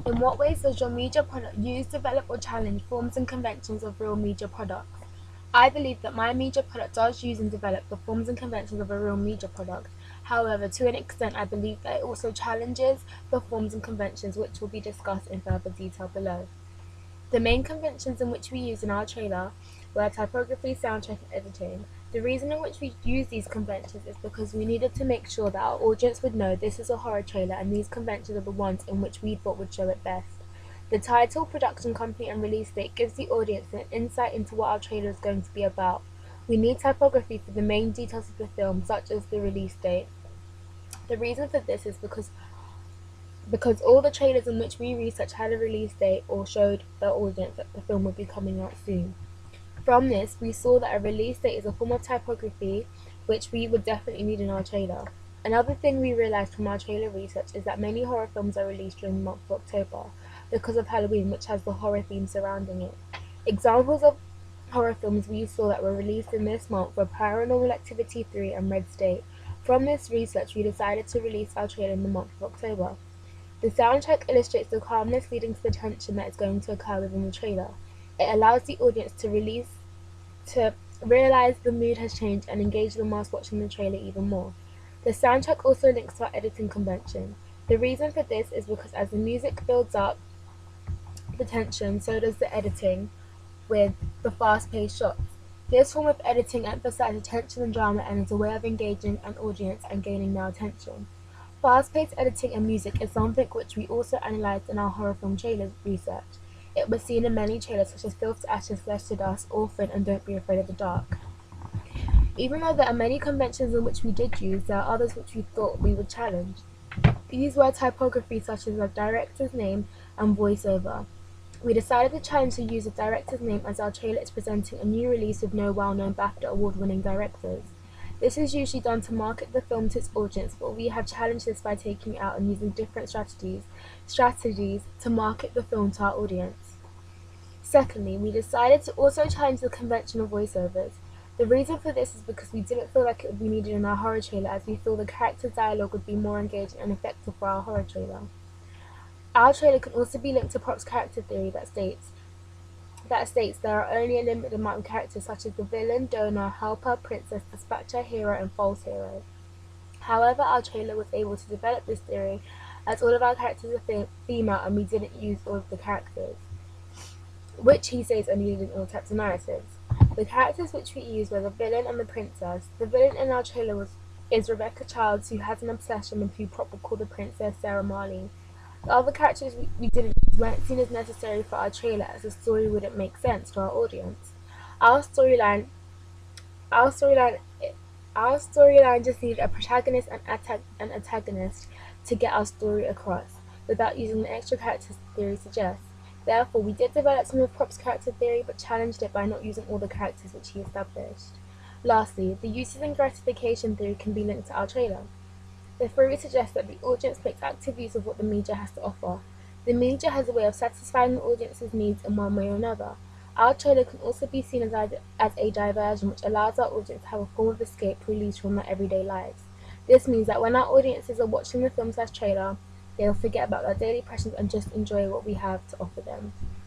In what ways does your media product use, develop, or challenge forms and conventions of real media products? I believe that my media product does use and develop the forms and conventions of a real media product. However, to an extent, I believe that it also challenges the forms and conventions, which will be discussed in further detail below. The main conventions in which we use in our trailer were typography, soundtrack, and editing. The reason in which we use these conventions is because we needed to make sure that our audience would know this is a horror trailer and these conventions are the ones in which we thought would show it best. The title, production company, and release date gives the audience an insight into what our trailer is going to be about. We need typography for the main details of the film, such as the release date. The reason for this is because all the trailers in which we researched had a release date or showed the audience that the film would be coming out soon. From this, we saw that a release date is a form of typography which we would definitely need in our trailer. Another thing we realised from our trailer research is that many horror films are released during the month of October because of Halloween, which has the horror theme surrounding it. Examples of horror films we saw that were released in this month were Paranormal Activity 3 and Red State. From this research, we decided to release our trailer in the month of October. The soundtrack illustrates the calmness leading to the tension that is going to occur within the trailer. It allows the audience to realize the mood has changed and engage them whilst watching the trailer even more. The soundtrack also links to our editing convention. The reason for this is because as the music builds up the tension, so does the editing with the fast-paced shots. This form of editing emphasizes tension and drama and is a way of engaging an audience and gaining their attention. Fast-paced editing and music is something which we also analysed in our horror film trailer research. It was seen in many trailers such as Filth to Ashes, Flesh to Dust, Orphan, and Don't Be Afraid of the Dark. Even though there are many conventions in which we did use, there are others which we thought we would challenge. These were typography such as the director's name and voiceover. We decided to challenge the use of director's name as our trailer is presenting a new release with no well-known BAFTA award-winning directors. This is usually done to market the film to its audience, but we have challenged this by taking it out and using different strategies to market the film to our audience. Secondly, we decided to also challenge the convention of voiceovers. The reason for this is because we didn't feel like it would be needed in our horror trailer, as we feel the character's dialogue would be more engaging and effective for our horror trailer. Our trailer can also be linked to props character theory that states there are only a limited amount of characters such as the villain, donor, helper, princess, dispatcher, hero, and false hero. However, our trailer was able to develop this theory as all of our characters are female and we didn't use all of the characters, which he says are needed in all types of narratives. The characters which we used were the villain and the princess. The villain in our trailer is Rebecca Childs, who has an obsession with who Prop will call the princess, Sarah Marley. The other characters we didn't use weren't seen as necessary for our trailer, as the story wouldn't make sense to our audience. Our storyline, our storyline, our storyline just needed a protagonist and an antagonist to get our story across, without using the extra characters theory suggests. Therefore, we did develop some of Prop's character theory, but challenged it by not using all the characters which he established. Lastly, the uses and gratification theory can be linked to our trailer. The theory suggests that the audience makes active use of what the media has to offer. The media has a way of satisfying the audience's needs in one way or another. Our trailer can also be seen as a diversion, which allows our audience to have a form of escape released from their everyday lives. This means that when our audiences are watching the film/trailer, they'll forget about their daily pressures and just enjoy what we have to offer them.